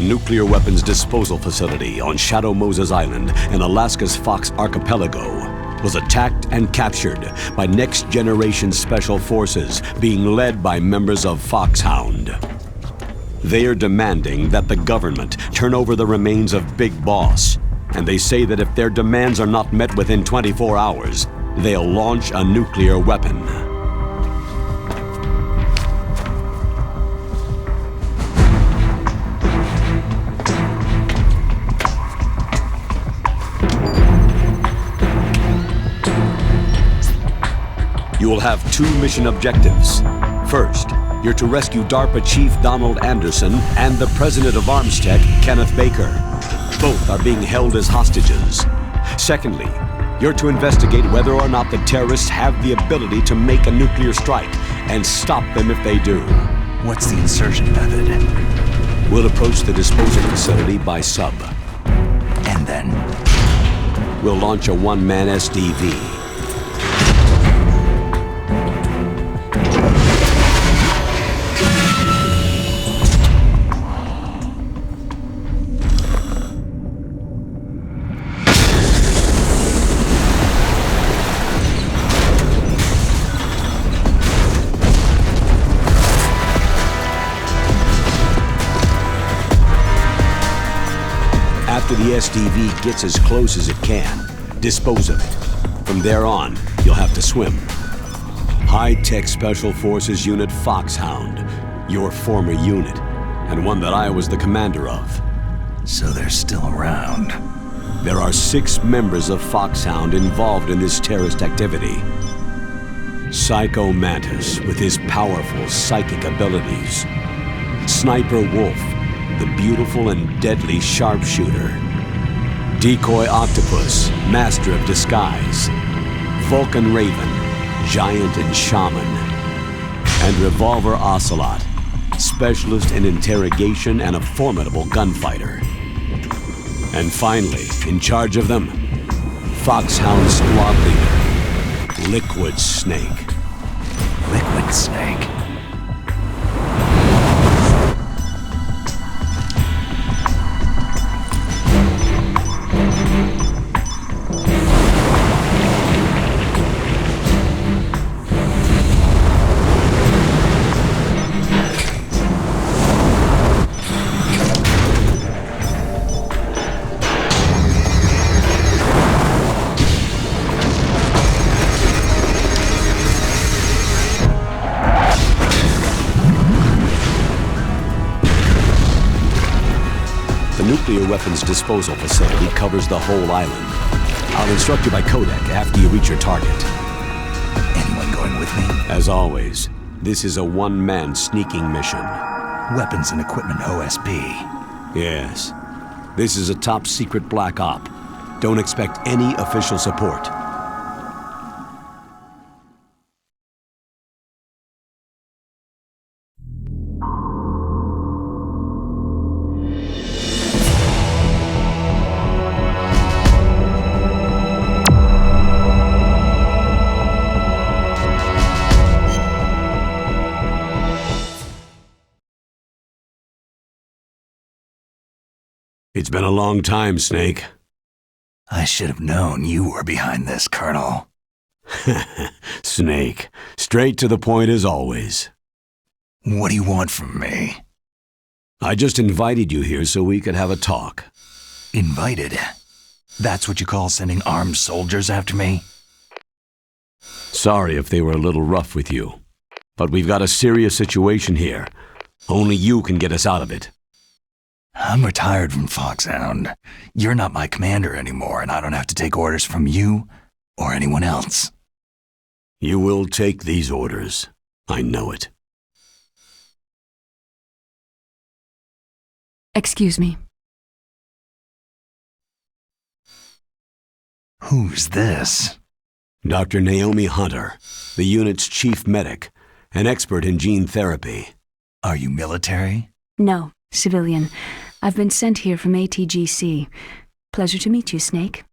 nuclear weapons disposal facility on Shadow Moses Island in Alaska's Fox Archipelago was attacked and captured by next-generation special forces being led by members of Foxhound. They are demanding that the government turn over the remains of Big Boss, and they say that if their demands are not met within 24 hours, they'll launch a nuclear weapon. You will have two mission objectives. First, you're to rescue DARPA Chief Donald Anderson and the President of Armstech, Kenneth Baker. Both are being held as hostages. Secondly, you're to investigate whether or not the terrorists have the ability to make a nuclear strike and stop them if they do. What's the insertion method? We'll approach the disposal facility by sub. And then? We'll launch a one-man SDV. After the SDV gets as close as it can, dispose of it. From there on, you'll have to swim. High-Tech Special Forces Unit Foxhound, your former unit, and one that I was the commander of. So they're still around. There are 6 members of Foxhound involved in this terrorist activity. Psycho Mantis with his powerful psychic abilities. Sniper Wolf, the beautiful and deadly sharpshooter. Decoy Octopus, master of disguise. Vulcan Raven, giant and shaman. And Revolver Ocelot, specialist in interrogation and a formidable gunfighter. And finally, in charge of them, Foxhound squad leader, Liquid Snake. Liquid Snake? The nuclear weapons disposal facility covers the whole island. I'll instruct you by codec after you reach your target. Anyone going with me? As always, this is a one-man sneaking mission. Weapons and equipment OSP. Yes. This is a top-secret black op. Don't expect any official support. It's been a long time, Snake. I should have known you were behind this, Colonel. Snake, straight to the point as always. What do you want from me? I just invited you here so we could have a talk. Invited? That's what you call sending armed soldiers after me? Sorry if they were a little rough with you, but we've got a serious situation here. Only you can get us out of it. I'm retired from Foxhound. You're not my commander anymore, and I don't have to take orders from you or anyone else. You will take these orders. I know it. Excuse me. Who's this? Dr. Naomi Hunter, the unit's chief medic, an expert in gene therapy. Are you military? No, civilian. I've been sent here from ATGC. Pleasure to meet you, Snake.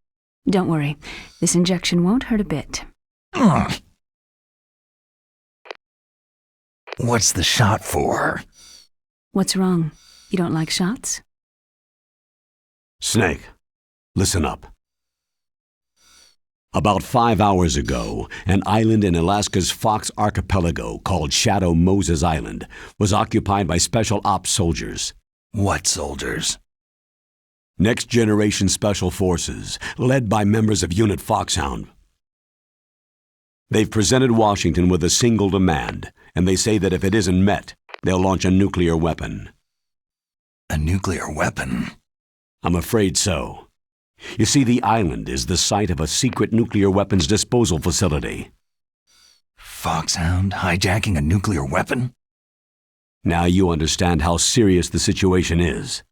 Don't worry, this injection won't hurt a bit. What's the shot for? What's wrong? You don't like shots? Snake, listen up. About 5 hours ago, an island in Alaska's Fox Archipelago called Shadow Moses Island was occupied by Special Ops soldiers. What soldiers? Next Generation Special Forces, led by members of Unit Foxhound. They've presented Washington with a single demand, and they say that if it isn't met, they'll launch a nuclear weapon. A nuclear weapon? I'm afraid so. You see, the island is the site of a secret nuclear weapons disposal facility. Foxhound hijacking a nuclear weapon? Now you understand how serious the situation is.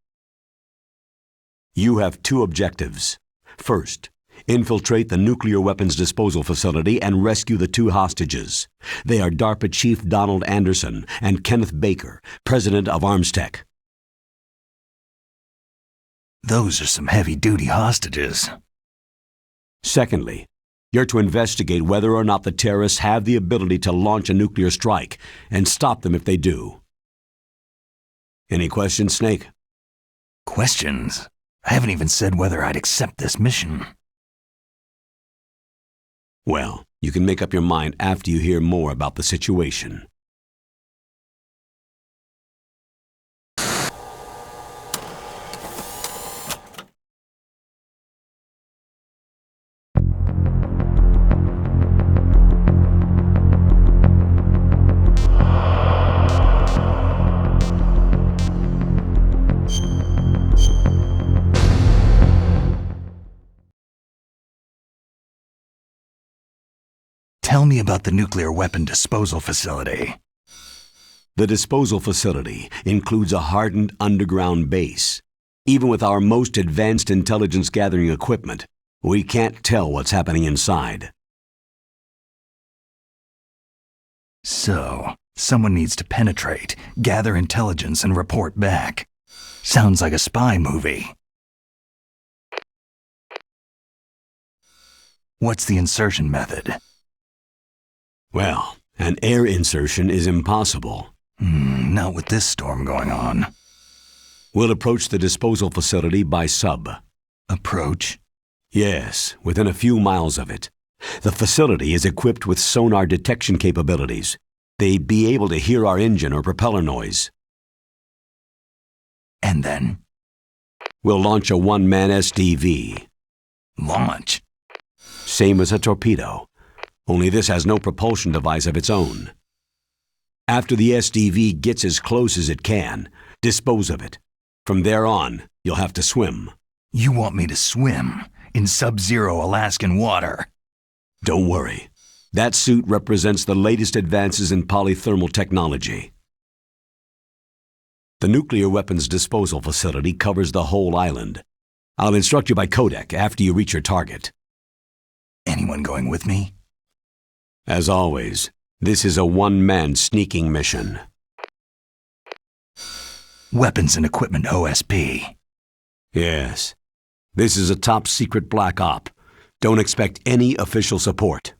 You have two objectives. First, infiltrate the nuclear weapons disposal facility and rescue the two hostages. They are DARPA Chief Donald Anderson and Kenneth Baker, President of Armstech. Those are some heavy-duty hostages. Secondly, you're to investigate whether or not the terrorists have the ability to launch a nuclear strike and stop them if they do. Any questions, Snake? Questions? I haven't even said whether I'd accept this mission. Well, you can make up your mind after you hear more about the situation. Tell me about the nuclear weapon disposal facility. The disposal facility includes a hardened underground base. Even with our most advanced intelligence gathering equipment, we can't tell what's happening inside. So, someone needs to penetrate, gather intelligence, and report back. Sounds like a spy movie. What's the insertion method? Well, an air insertion is impossible. Not with this storm going on. We'll approach the disposal facility by sub. Approach? Yes, within a few miles of it. The facility is equipped with sonar detection capabilities. They'd be able to hear our engine or propeller noise. And then? We'll launch a one-man SDV. Launch? Same as a torpedo. Only this has no propulsion device of its own. After the SDV gets as close as it can, dispose of it. From there on, you'll have to swim. You want me to swim in sub-zero Alaskan water? Don't worry. That suit represents the latest advances in polythermal technology. The nuclear weapons disposal facility covers the whole island. I'll instruct you by codec after you reach your target. Anyone going with me? As always, this is a one-man sneaking mission. Weapons and equipment OSP. Yes. This is a top-secret black op. Don't expect any official support.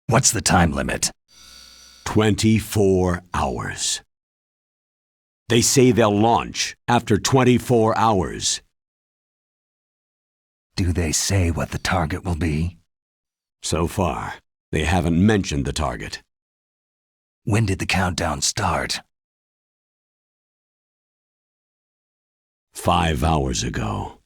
What's the time limit? 24 hours. They say they'll launch after 24 hours. Do they say what the target will be? So far, they haven't mentioned the target. When did the countdown start? 5 hours ago.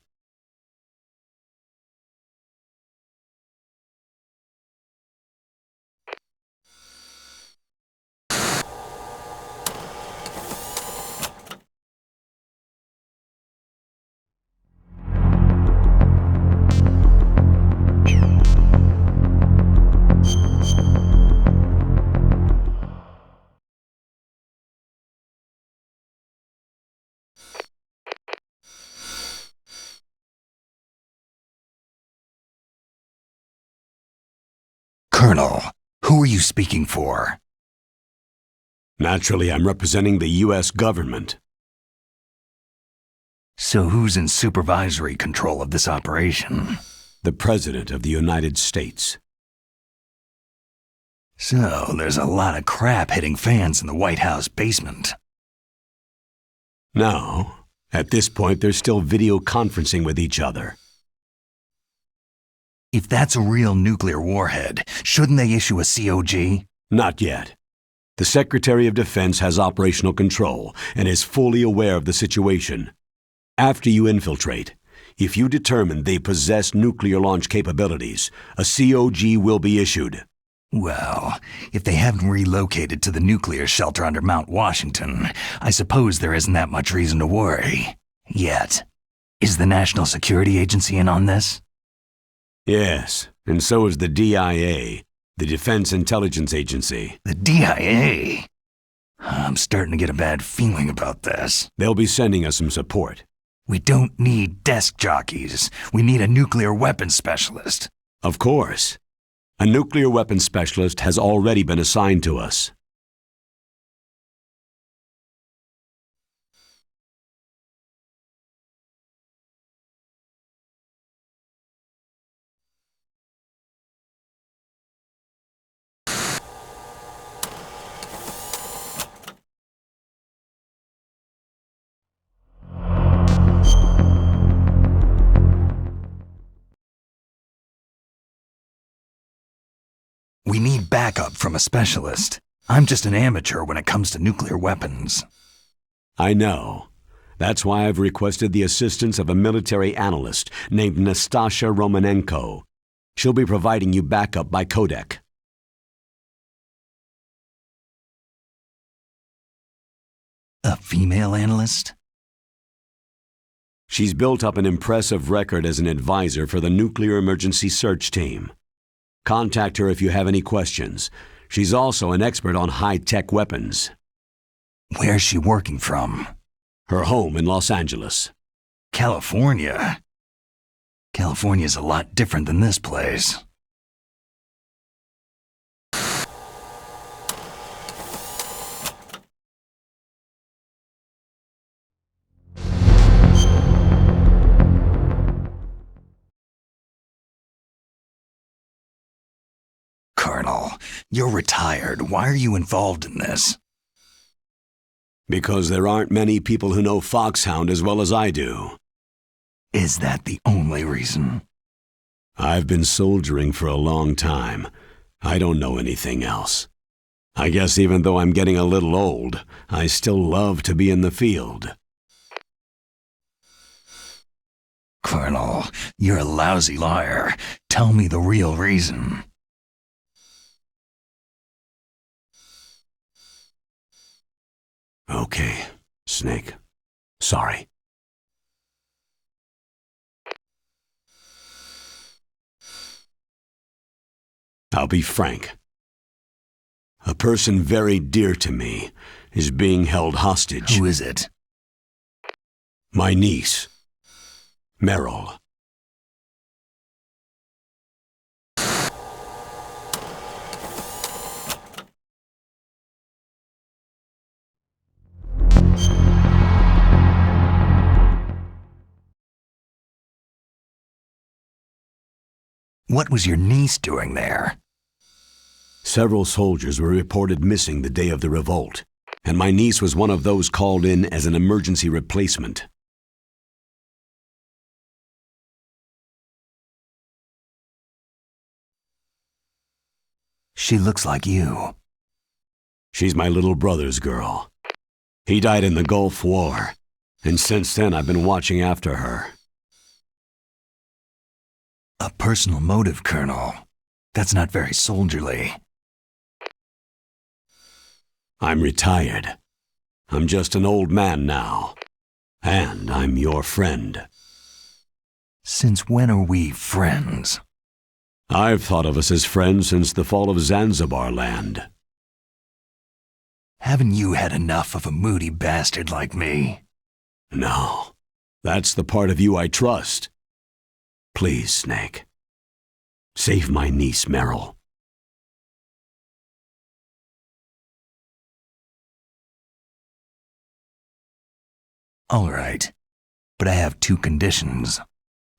Colonel, who are you speaking for? Naturally, I'm representing the U.S. government. So who's in supervisory control of this operation? The President of the United States. So there's a lot of crap hitting fans in the White House basement. No, at this point they're still video conferencing with each other. If that's a real nuclear warhead, shouldn't they issue a COG? Not yet. The Secretary of Defense has operational control and is fully aware of the situation. After you infiltrate, if you determine they possess nuclear launch capabilities, a COG will be issued. Well, if they haven't relocated to the nuclear shelter under Mount Washington, I suppose there isn't that much reason to worry. Yet. Is the National Security Agency in on this? Yes, and so is the DIA, the Defense Intelligence Agency. The DIA? I'm starting to get a bad feeling about this. They'll be sending us some support. We don't need desk jockeys. We need a nuclear weapons specialist. Of course. A nuclear weapons specialist has already been assigned to us. We need backup from a specialist. I'm just an amateur when it comes to nuclear weapons. I know. That's why I've requested the assistance of a military analyst named Nastasha Romanenko. She'll be providing you backup by codec. A female analyst? She's built up an impressive record as an advisor for the Nuclear Emergency Search Team. Contact her if you have any questions. She's also an expert on high-tech weapons. Where's she working from? Her home in Los Angeles. California? California's a lot different than this place. Colonel, you're retired. Why are you involved in this? Because there aren't many people who know Foxhound as well as I do. Is that the only reason? I've been soldiering for a long time. I don't know anything else. I guess even though I'm getting a little old, I still love to be in the field. Colonel, you're a lousy liar. Tell me the real reason. Okay, Snake. Sorry. I'll be frank. A person very dear to me is being held hostage. Who is it? My niece, Meryl. What was your niece doing there? Several soldiers were reported missing the day of the revolt, and my niece was one of those called in as an emergency replacement. She looks like you. She's my little brother's girl. He died in the Gulf War, and since then I've been watching after her. A personal motive, Colonel. That's not very soldierly. I'm retired. I'm just an old man now. And I'm your friend. Since when are we friends? I've thought of us as friends since the fall of Zanzibar land. Haven't you had enough of a moody bastard like me? No. That's the part of you I trust. Please, Snake. Save my niece, Meryl. All right. But I have two conditions.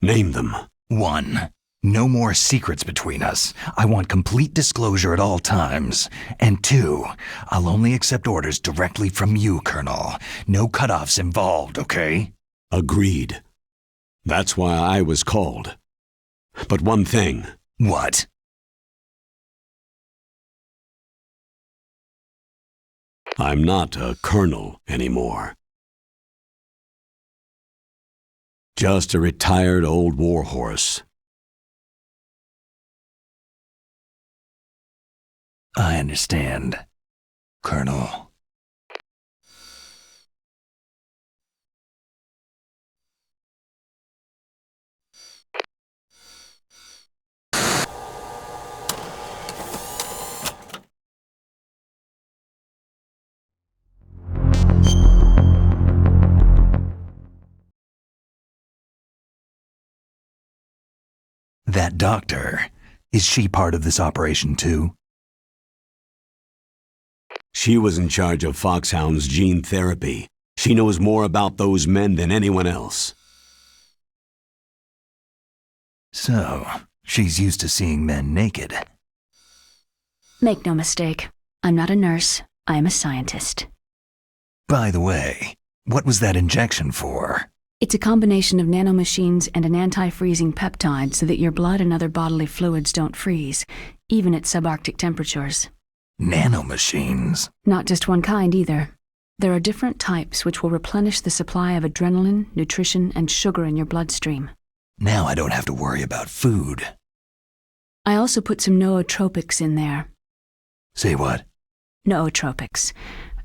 Name them. 1. No more secrets between us. I want complete disclosure at all times. And 2, I'll only accept orders directly from you, Colonel. No cutoffs involved, okay? Agreed. That's why I was called. But one thing. What? I'm not a colonel anymore. Just a retired old warhorse. I understand, Colonel. That doctor, is she part of this operation too? She was in charge of Foxhound's gene therapy. She knows more about those men than anyone else. So, she's used to seeing men naked. Make no mistake, I'm not a nurse, I am a scientist. By the way, what was that injection for? It's a combination of nanomachines and an anti-freezing peptide so that your blood and other bodily fluids don't freeze, even at subarctic temperatures. Nanomachines? Not just one kind either. There are different types which will replenish the supply of adrenaline, nutrition, and sugar in your bloodstream. Now I don't have to worry about food. I also put some nootropics in there. Say what? Nootropics,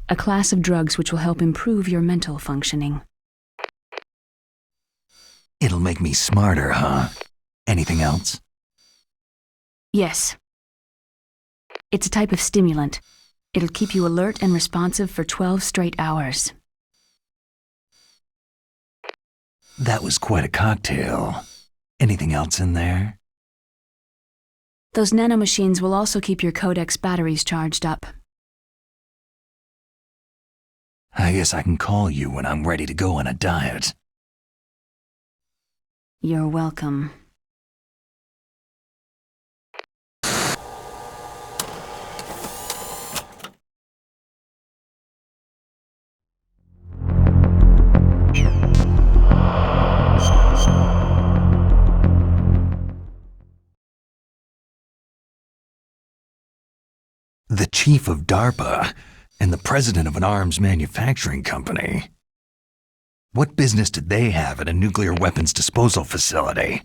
a class of drugs which will help improve your mental functioning. It'll make me smarter, huh? Anything else? Yes. It's a type of stimulant. It'll keep you alert and responsive for 12 straight hours. That was quite a cocktail. Anything else in there? Those nanomachines will also keep your Codex batteries charged up. I guess I can call you when I'm ready to go on a diet. You're welcome. The chief of DARPA and the president of an arms manufacturing company. What business did they have at a nuclear weapons disposal facility?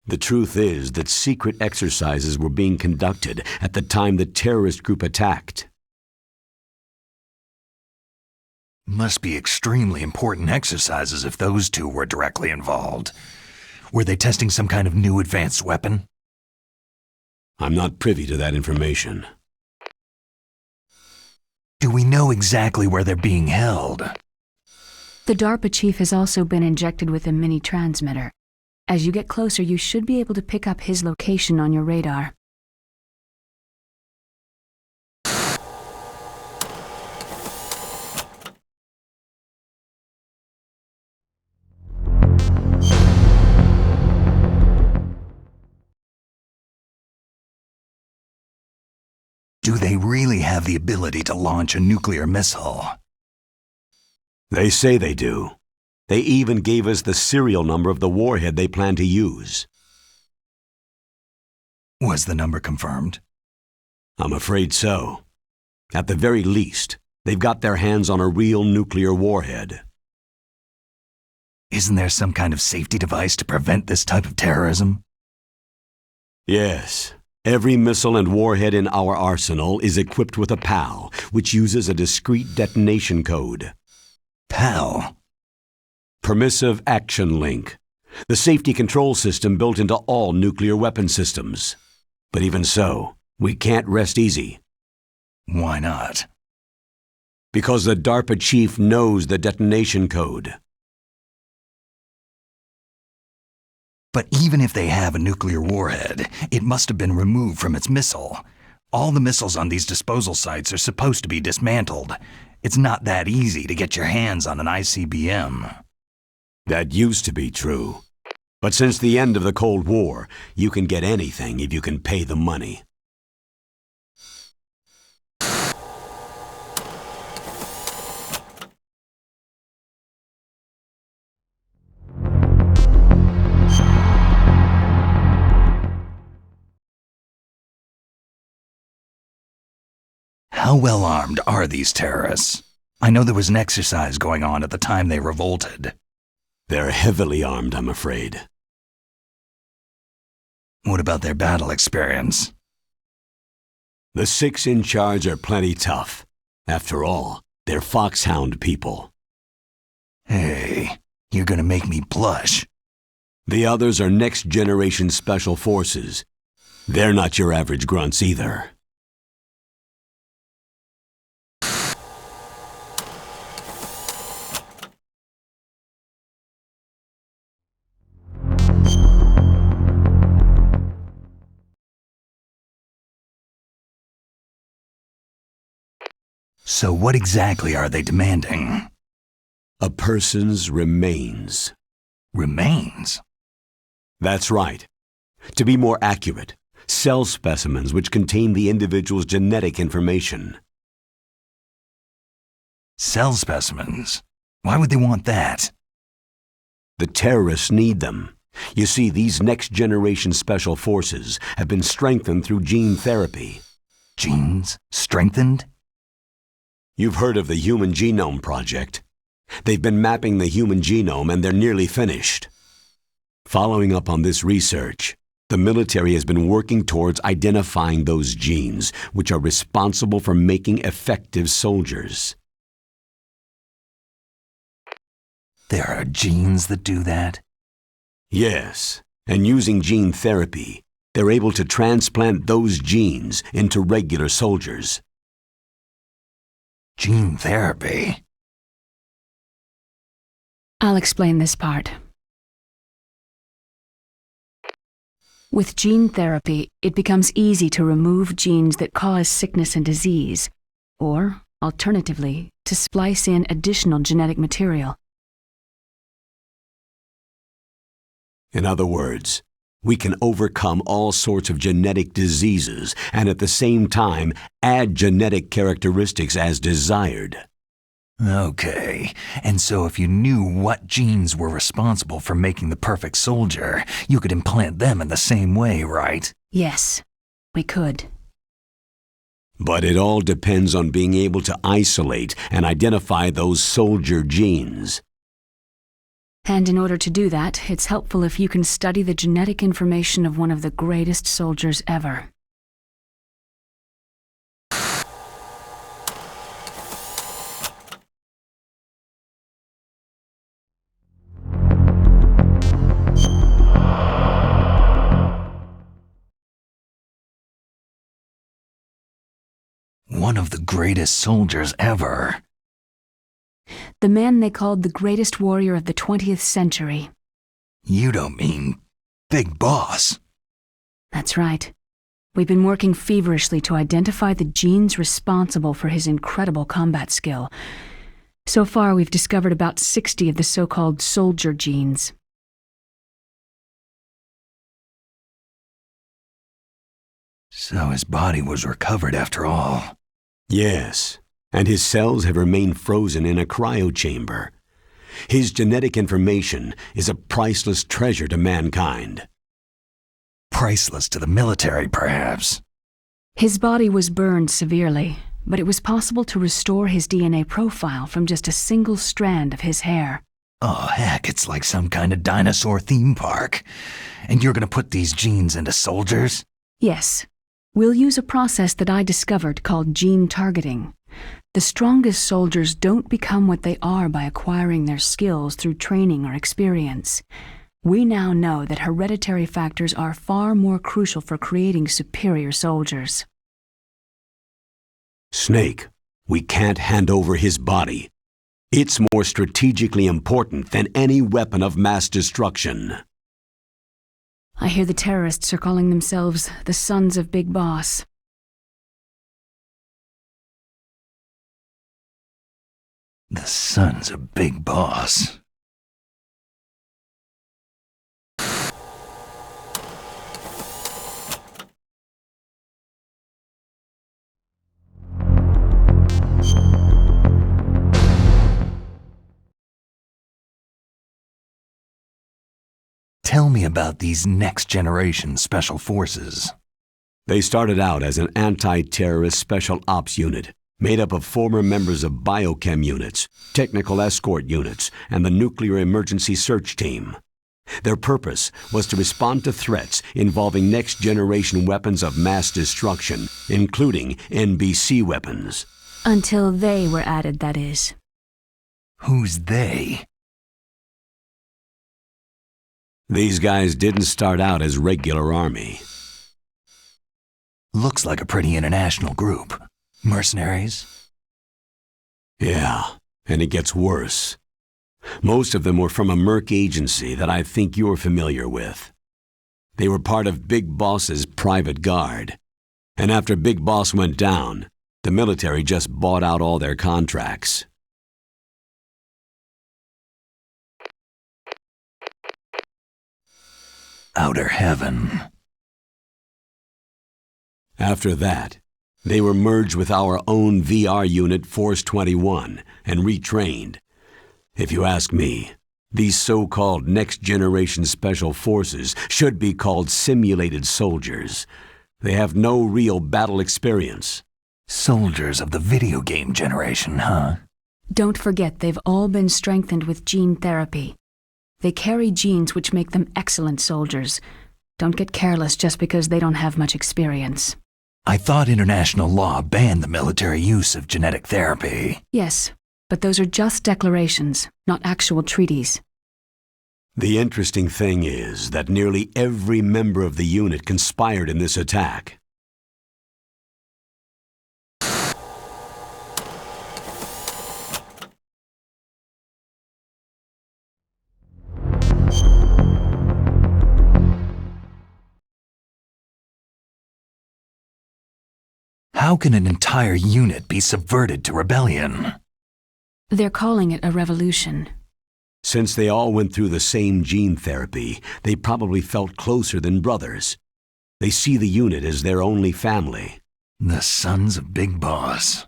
The truth is that secret exercises were being conducted at the time the terrorist group attacked. Must be extremely important exercises if those two were directly involved. Were they testing some kind of new advanced weapon? I'm not privy to that information. Do we know exactly where they're being held? The DARPA chief has also been injected with a mini-transmitter. As you get closer, you should be able to pick up his location on your radar. Do they really have the ability to launch a nuclear missile? They say they do. They even gave us the serial number of the warhead they plan to use. Was the number confirmed? I'm afraid so. At the very least, they've got their hands on a real nuclear warhead. Isn't there some kind of safety device to prevent this type of terrorism? Yes. Every missile and warhead in our arsenal is equipped with a PAL, which uses a discrete detonation code. PAL? Permissive Action Link. The safety control system built into all nuclear weapon systems. But even so, we can't rest easy. Why not? Because the DARPA chief knows the detonation code. But even if they have a nuclear warhead, it must have been removed from its missile. All the missiles on these disposal sites are supposed to be dismantled. It's not that easy to get your hands on an ICBM. That used to be true. But since the end of the Cold War, you can get anything if you can pay the money. How well armed are these terrorists? I know there was an exercise going on at the time they revolted. They're heavily armed, I'm afraid. What about their battle experience? The 6 in charge are plenty tough. After all, they're Foxhound people. Hey, you're gonna make me blush. The others are next-generation special forces. They're not your average grunts either. So what exactly are they demanding? A person's remains. Remains? That's right. To be more accurate, cell specimens which contain the individual's genetic information. Cell specimens? Why would they want that? The terrorists need them. You see, these next-generation special forces have been strengthened through gene therapy. Genes? Strengthened? You've heard of the Human Genome Project. They've been mapping the human genome and they're nearly finished. Following up on this research, the military has been working towards identifying those genes which are responsible for making effective soldiers. There are genes that do that? Yes, and using gene therapy, they're able to transplant those genes into regular soldiers. Gene therapy? I'll explain this part. With gene therapy, it becomes easy to remove genes that cause sickness and disease, or, alternatively, to splice in additional genetic material. In other words, we can overcome all sorts of genetic diseases and at the same time add genetic characteristics as desired. Okay, and so if you knew what genes were responsible for making the perfect soldier, you could implant them in the same way, right? Yes, we could. But it all depends on being able to isolate and identify those soldier genes. And in order to do that, it's helpful if you can study the genetic information of one of the greatest soldiers ever. One of the greatest soldiers ever. The man they called the greatest warrior of the 20th century. You don't mean Big Boss? That's right. We've been working feverishly to identify the genes responsible for his incredible combat skill. So far, we've discovered about 60 of the so-called soldier genes. So his body was recovered after all. Yes, and his cells have remained frozen in a cryochamber. His genetic information is a priceless treasure to mankind. Priceless to the military, perhaps. His body was burned severely, but it was possible to restore his DNA profile from just a single strand of his hair. Oh, heck, it's like some kind of dinosaur theme park. And you're gonna put these genes into soldiers? Yes. We'll use a process that I discovered called gene targeting. The strongest soldiers don't become what they are by acquiring their skills through training or experience. We now know that hereditary factors are far more crucial for creating superior soldiers. Snake, we can't hand over his body. It's more strategically important than any weapon of mass destruction. I hear the terrorists are calling themselves the Sons of Big Boss. The son's a big boss. Tell me about these next-generation special forces. They started out as an anti-terrorist special ops unit made up of former members of biochem units, technical escort units, and the nuclear emergency search team. Their purpose was to respond to threats involving next-generation weapons of mass destruction, including NBC weapons. Until they were added, that is. Who's they? These guys didn't start out as regular army. Looks like a pretty international group. Mercenaries? Yeah, and it gets worse. Most of them were from a merc agency that I think you're familiar with. They were part of Big Boss's private guard. And after Big Boss went down, the military just bought out all their contracts. Outer heaven. After that, they were merged with our own VR unit Force 21 and retrained. If you ask me, these so-called next-generation special forces should be called simulated soldiers. They have no real battle experience. Soldiers of the video game generation, huh? Don't forget they've all been strengthened with gene therapy. They carry genes which make them excellent soldiers. Don't get careless just because they don't have much experience. I thought international law banned the military use of genetic therapy. Yes, but those are just declarations, not actual treaties. The interesting thing is that nearly every member of the unit conspired in this attack. How can an entire unit be subverted to rebellion? They're calling it a revolution. Since they all went through the same gene therapy, they probably felt closer than brothers. They see the unit as their only family. The sons of Big Boss.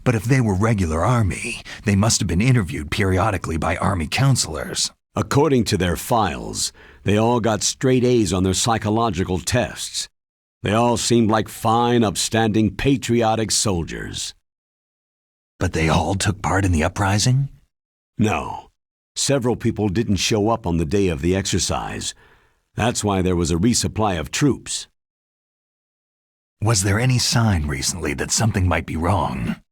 But if they were regular army, they must have been interviewed periodically by army counselors. According to their files, they all got straight A's on their psychological tests. They all seemed like fine, upstanding, patriotic soldiers. But they all took part in the uprising? No. Several people didn't show up on the day of the exercise. That's why there was a resupply of troops. Was there any sign recently that something might be wrong?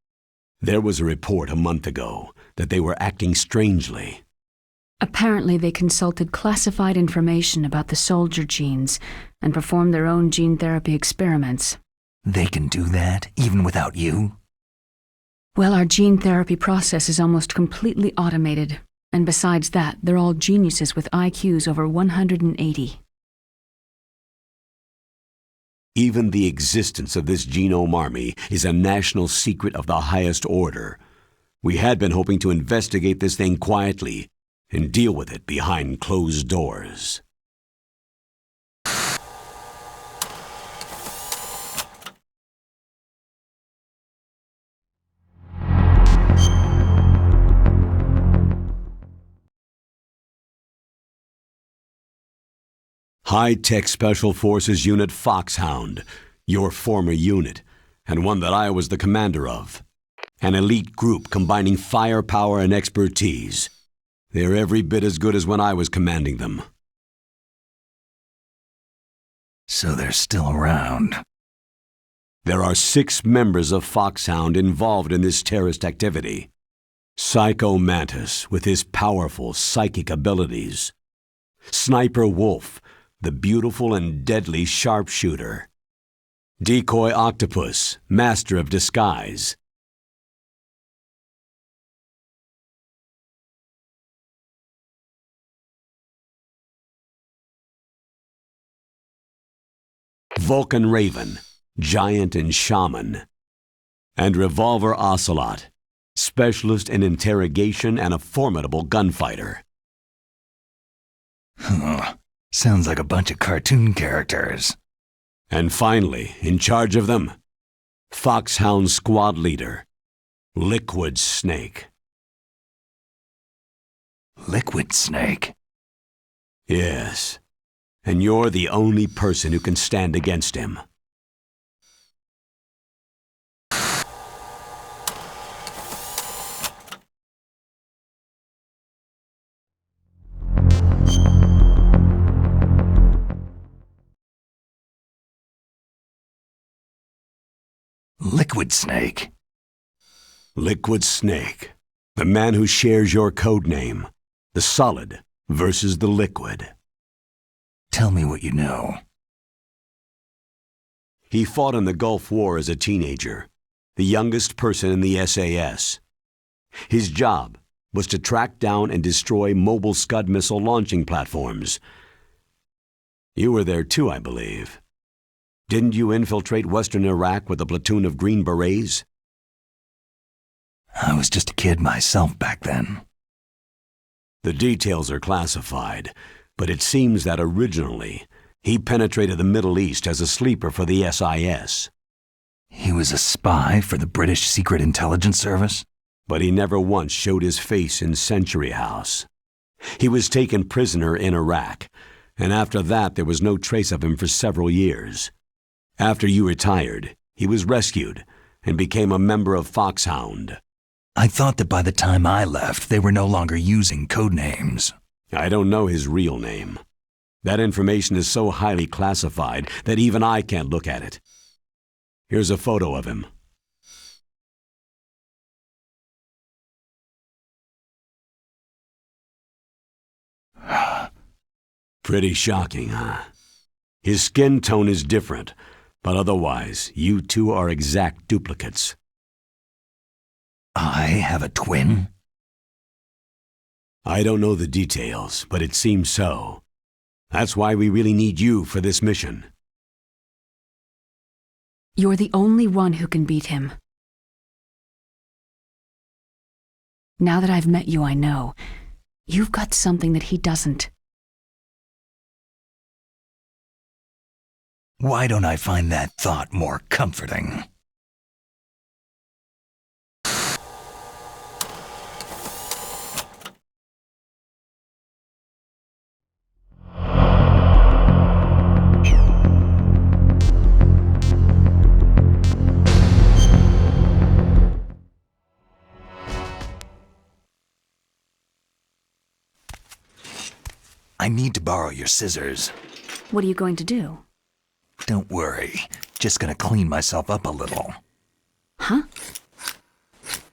There was a report a month ago that they were acting strangely. Apparently they consulted classified information about the soldier genes and performed their own gene therapy experiments. They can do that, even without you? Well, our gene therapy process is almost completely automated. And besides that, they're all geniuses with IQs over 180. Even the existence of this genome army is a national secret of the highest order. We had been hoping to investigate this thing quietly and deal with it behind closed doors. High-Tech Special Forces Unit Foxhound, your former unit, and one that I was the commander of. An elite group combining firepower and expertise. They're every bit as good as when I was commanding them. So they're still around. There are 6 members of Foxhound involved in this terrorist activity. Psycho Mantis, with his powerful psychic abilities. Sniper Wolf, the beautiful and deadly sharpshooter. Decoy Octopus, master of disguise. Vulcan Raven, giant and shaman. And Revolver Ocelot, specialist in interrogation and a formidable gunfighter. Sounds like a bunch of cartoon characters. And finally, in charge of them, Foxhound Squad Leader, Liquid Snake. Liquid Snake? Yes, and you're the only person who can stand against him. Liquid Snake? Liquid Snake, the man who shares your code name, the solid versus the liquid. Tell me what you know. He fought in the Gulf War as a teenager, the youngest person in the SAS. His job was to track down and destroy mobile Scud missile launching platforms. You were there too, I believe. Didn't you infiltrate western Iraq with a platoon of Green Berets? I was just a kid myself back then. The details are classified, but it seems that originally he penetrated the Middle East as a sleeper for the SIS. He was a spy for the British Secret Intelligence Service? But he never once showed his face in Century House. He was taken prisoner in Iraq, and after that there was no trace of him for several years. After you retired, he was rescued and became a member of Foxhound. I thought that by the time I left, they were no longer using code names. I don't know his real name. That information is so highly classified that even I can't look at it. Here's a photo of him. Pretty shocking, huh? His skin tone is different, but otherwise, you two are exact duplicates. I have a twin? I don't know the details, but it seems so. That's why we really need you for this mission. You're the only one who can beat him. Now that I've met you, I know. You've got something that he doesn't. Why don't I find that thought more comforting? I need to borrow your scissors. What are you going to do? Don't worry, just gonna clean myself up a little. Huh?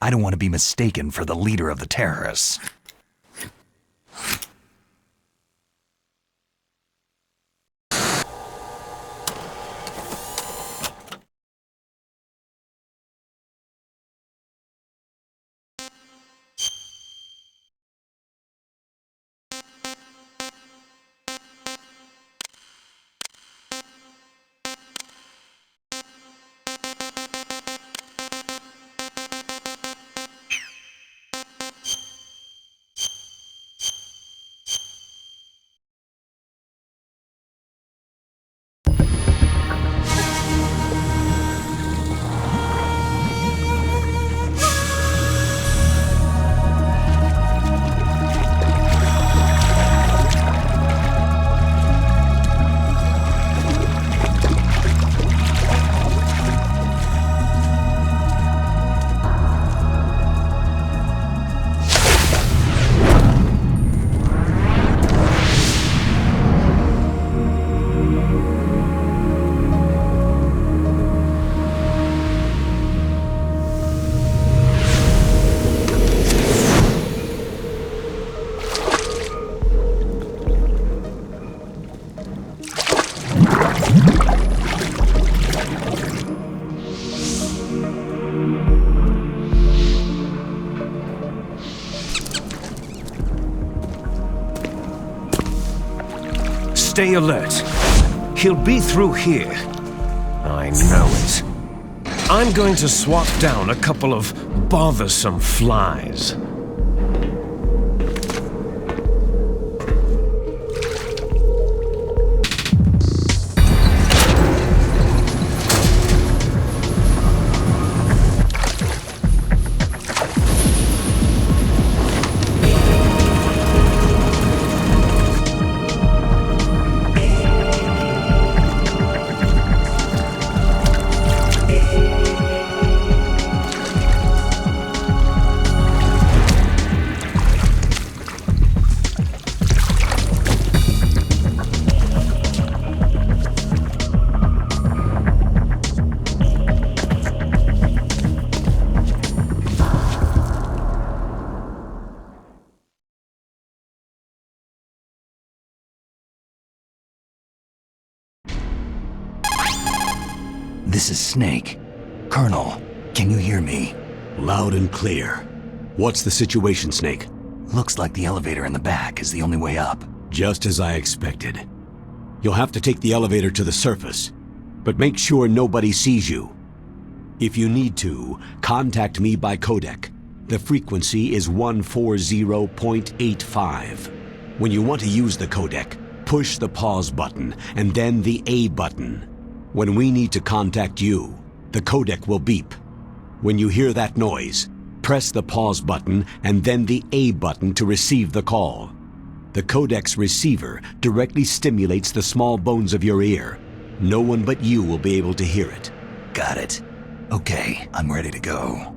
I don't want to be mistaken for the leader of the terrorists. Stay alert. He'll be through here. I know it. I'm going to swat down a couple of bothersome flies. This is Snake. Colonel, can you hear me? Loud and clear. What's the situation, Snake? Looks like the elevator in the back is the only way up. Just as I expected. You'll have to take the elevator to the surface, but make sure nobody sees you. If you need to, contact me by codec. The frequency is 140.85. When you want to use the codec, push the pause button and then the A button. When we need to contact you, the codec will beep. When you hear that noise, press the pause button and then the A button to receive the call. The codec's receiver directly stimulates the small bones of your ear. No one but you will be able to hear it. Got it. Okay, I'm ready to go.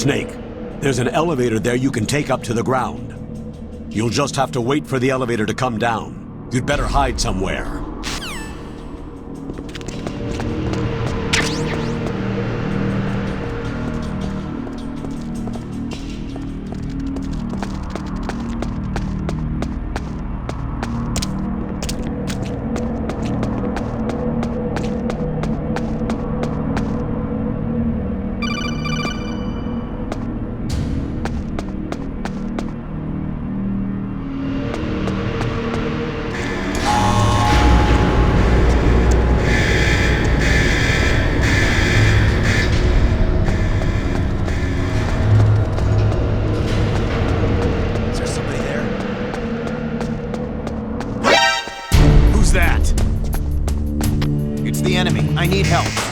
Snake, there's an elevator there you can take up to the ground. You'll just have to wait for the elevator to come down. You'd better hide somewhere. I need help.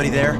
Somebody there?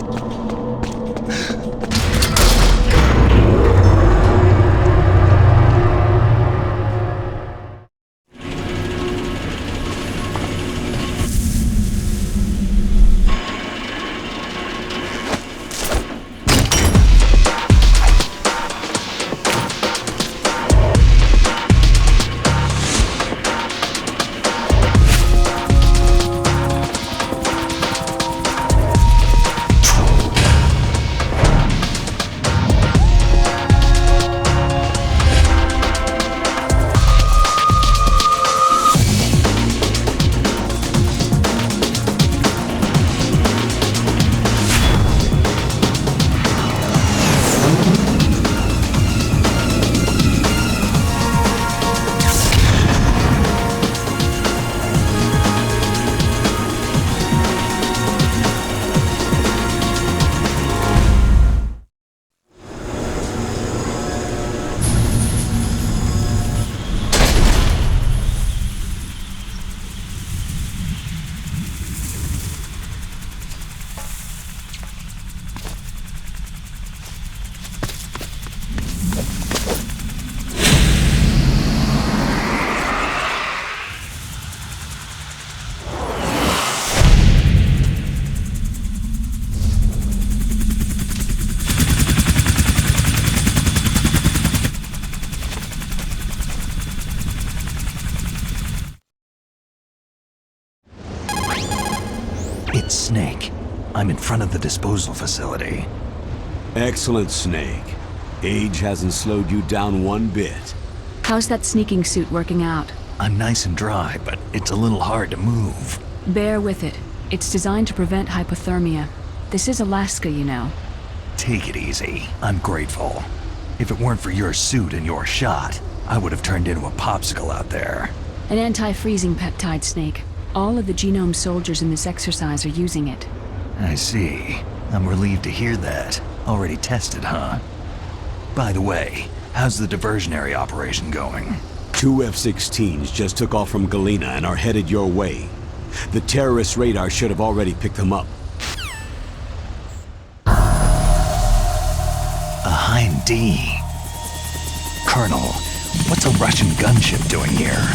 It's Snake. I'm in front of the disposal facility. Excellent, Snake. Age hasn't slowed you down one bit. How's that sneaking suit working out? I'm nice and dry, but it's a little hard to move. Bear with it. It's designed to prevent hypothermia. This is Alaska, you know. Take it easy. I'm grateful. If it weren't for your suit and your shot, I would have turned into a popsicle out there. An anti-freezing peptide, Snake. All of the genome soldiers in this exercise are using it. I see. I'm relieved to hear that. Already tested, huh? By the way, how's the diversionary operation going? 2 F-16s just took off from Galena and are headed your way. The terrorist radar should have already picked them up. A Hind D. Colonel, what's a Russian gunship doing here?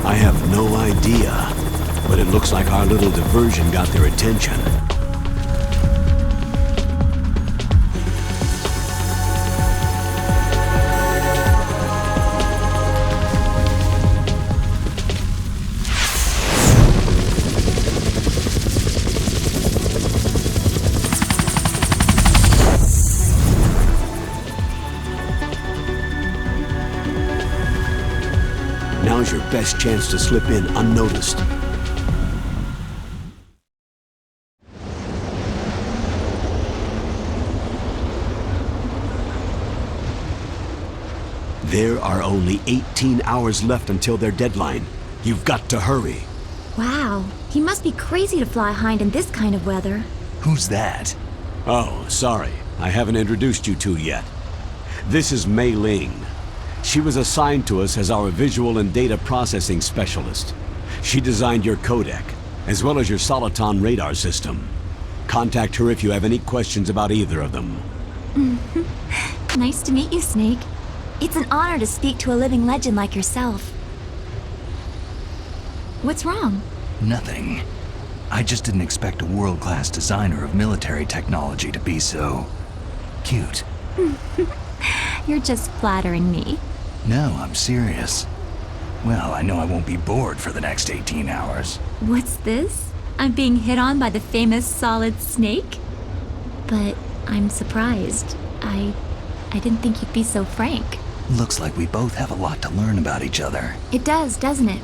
I have no idea, but it looks like our little diversion got their attention. Now's your best chance to slip in unnoticed. There are only 18 hours left until their deadline. You've got to hurry. Wow, he must be crazy to fly Hind in this kind of weather. Who's that? Oh, sorry. I haven't introduced you two yet. This is Mei Ling. She was assigned to us as our visual and data processing specialist. She designed your codec, as well as your Soliton radar system. Contact her if you have any questions about either of them. Nice to meet you, Snake. It's an honor to speak to a living legend like yourself. What's wrong? Nothing. I just didn't expect a world-class designer of military technology to be so... cute. You're just flattering me. No, I'm serious. Well, I know I won't be bored for the next 18 hours. What's this? I'm being hit on by the famous Solid Snake? But I'm surprised. I didn't think you'd be so frank. Looks like we both have a lot to learn about each other. It does, doesn't it?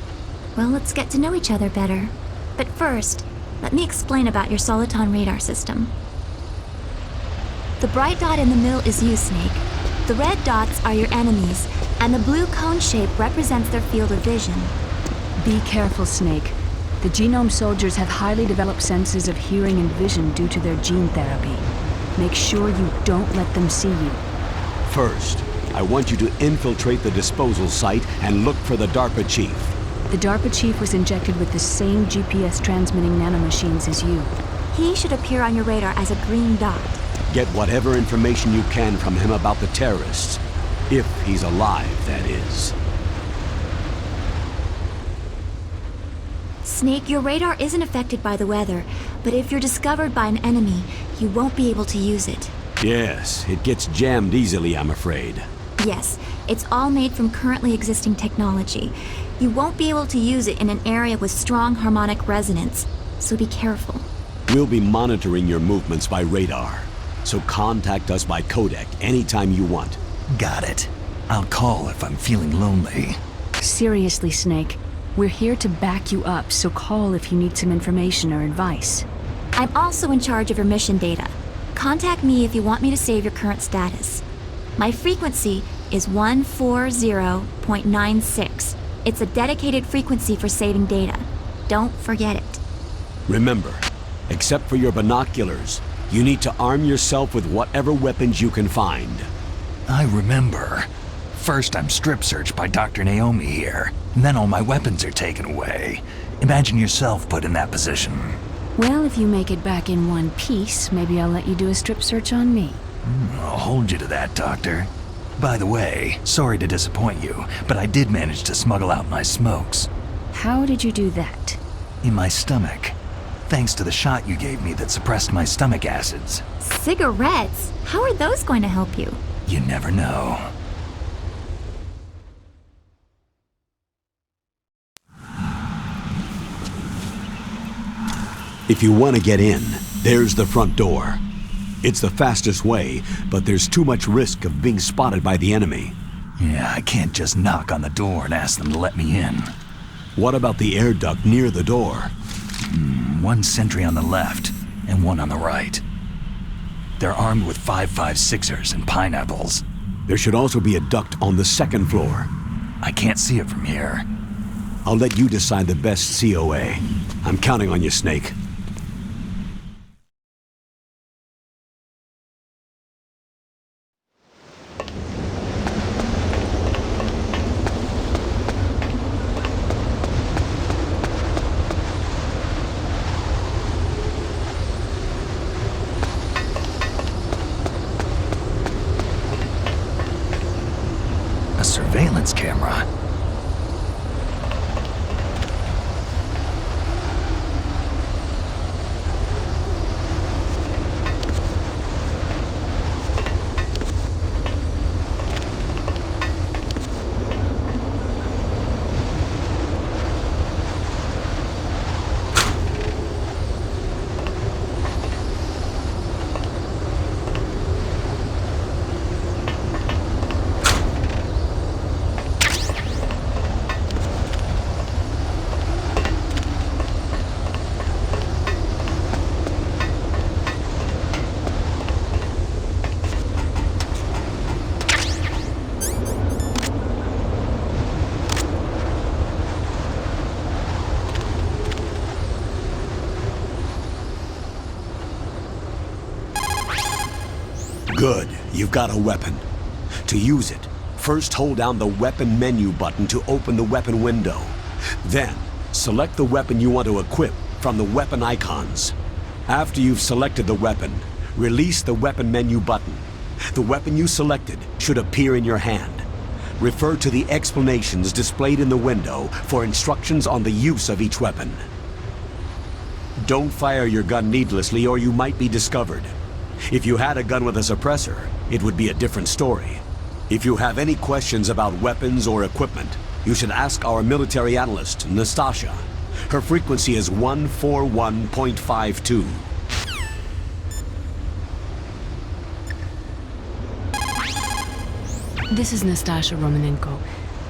Well, let's get to know each other better. But first, let me explain about your Soliton radar system. The bright dot in the middle is you, Snake. The red dots are your enemies, and the blue cone shape represents their field of vision. Be careful, Snake. The genome soldiers have highly developed senses of hearing and vision due to their gene therapy. Make sure you don't let them see you. First, I want you to infiltrate the disposal site and look for the DARPA chief. The DARPA chief was injected with the same GPS transmitting nanomachines as you. He should appear on your radar as a green dot. Get whatever information you can from him about the terrorists. If he's alive, that is. Snake, your radar isn't affected by the weather, but if you're discovered by an enemy, you won't be able to use it. Yes, it gets jammed easily, I'm afraid. Yes, it's all made from currently existing technology. You won't be able to use it in an area with strong harmonic resonance, so be careful. We'll be monitoring your movements by radar, so contact us by codec anytime you want. Got it. I'll call if I'm feeling lonely. Seriously, Snake. We're here to back you up, so call if you need some information or advice. I'm also in charge of your mission data. Contact me if you want me to save your current status. My frequency is 140.96. It's a dedicated frequency for saving data. Don't forget it. Remember, except for your binoculars, you need to arm yourself with whatever weapons you can find. I remember. First I'm strip searched by Dr. Naomi here, and then all my weapons are taken away. Imagine yourself put in that position. Well, if you make it back in one piece, maybe I'll let you do a strip search on me. I'll hold you to that, Doctor. By the way, sorry to disappoint you, but I did manage to smuggle out my smokes. How did you do that? In my stomach. Thanks to the shot you gave me that suppressed my stomach acids. Cigarettes? How are those going to help you? You never know. If you want to get in, there's the front door. It's the fastest way, but there's too much risk of being spotted by the enemy. Yeah, I can't just knock on the door and ask them to let me in. What about the air duct near the door? One sentry on the left and one on the right. They're armed with 5.56ers and pineapples. There should also be a duct on the second floor. I can't see it from here. I'll let you decide the best COA. I'm counting on you, Snake. A surveillance camera. Good, you've got a weapon. To use it, first hold down the weapon menu button to open the weapon window. Then, select the weapon you want to equip from the weapon icons. After you've selected the weapon, release the weapon menu button. The weapon you selected should appear in your hand. Refer to the explanations displayed in the window for instructions on the use of each weapon. Don't fire your gun needlessly or you might be discovered. If you had a gun with a suppressor, it would be a different story. If you have any questions about weapons or equipment, you should ask our military analyst, Nastasha. Her frequency is 141.52. This is Nastasha Romanenko.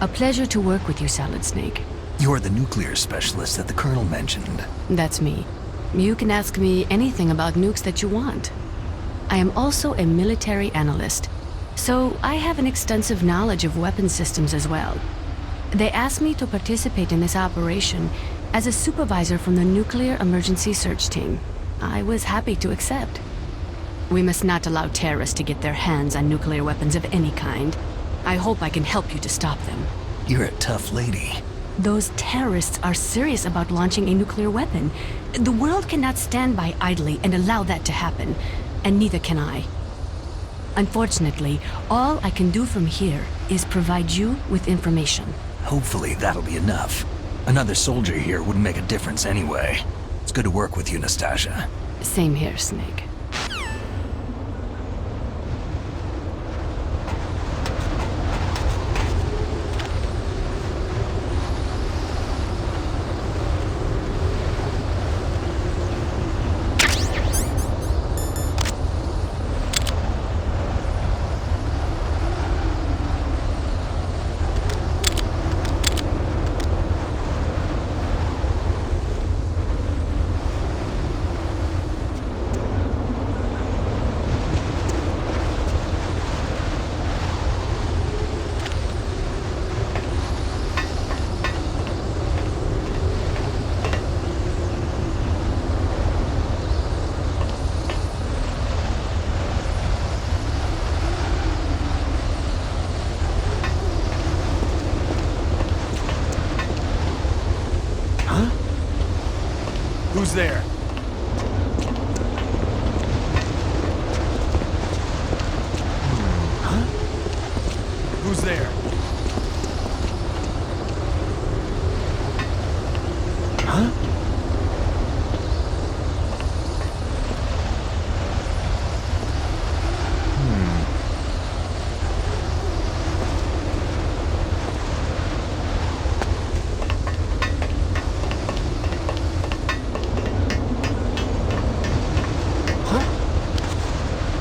A pleasure to work with you, Salad Snake. You're the nuclear specialist that the Colonel mentioned. That's me. You can ask me anything about nukes that you want. I am also a military analyst, so I have an extensive knowledge of weapon systems as well. They asked me to participate in this operation as a supervisor from the Nuclear Emergency Search Team. I was happy to accept. We must not allow terrorists to get their hands on nuclear weapons of any kind. I hope I can help you to stop them. You're a tough lady. Those terrorists are serious about launching a nuclear weapon. The world cannot stand by idly and allow that to happen, and neither can I. Unfortunately, all I can do from here is provide you with information. Hopefully that'll be enough. Another soldier here wouldn't make a difference anyway. It's good to work with you, Nastasia. Same here, Snake. Who's there? Huh? Who's there? Huh?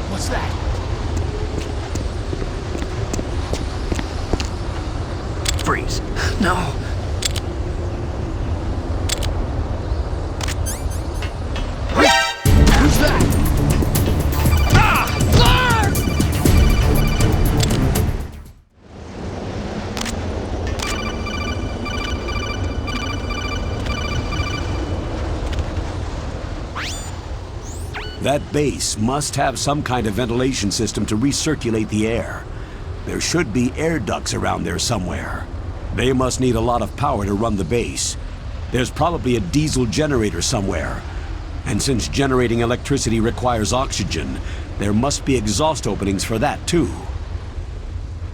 What's that? Freeze. No. Who's that? That base must have some kind of ventilation system to recirculate the air. There should be air ducts around there somewhere. They must need a lot of power to run the base. There's probably a diesel generator somewhere. And since generating electricity requires oxygen, there must be exhaust openings for that too.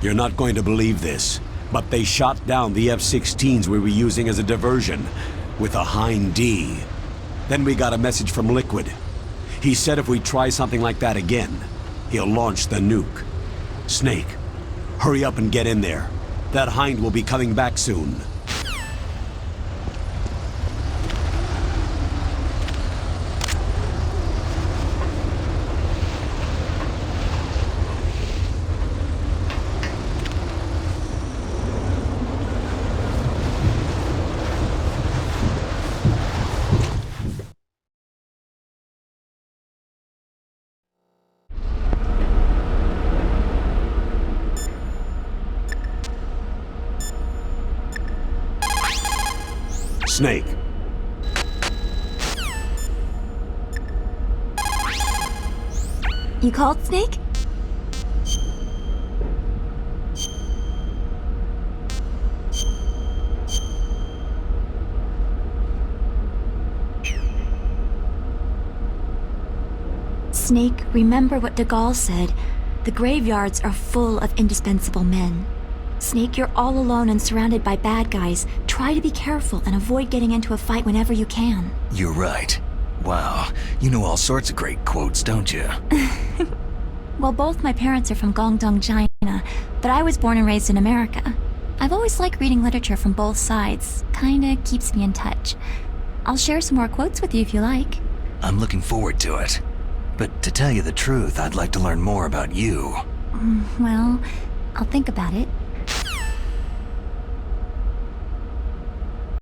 You're not going to believe this, but they shot down the F-16s we were using as a diversion with a Hind D. Then we got a message from Liquid. He said if we try something like that again, he'll launch the nuke. Snake, hurry up and get in there. That Hind will be coming back soon. Snake. You called, Snake? Snake, remember what de Gaulle said. The graveyards are full of indispensable men. Snake, you're all alone and surrounded by bad guys. Try to be careful and avoid getting into a fight whenever you can. You're right. Wow, you know all sorts of great quotes, don't you? Well, both my parents are from Guangdong, China, but I was born and raised in America. I've always liked reading literature from both sides. Kinda keeps me in touch. I'll share some more quotes with you if you like. I'm looking forward to it. But to tell you the truth, I'd like to learn more about you. Well, I'll think about it.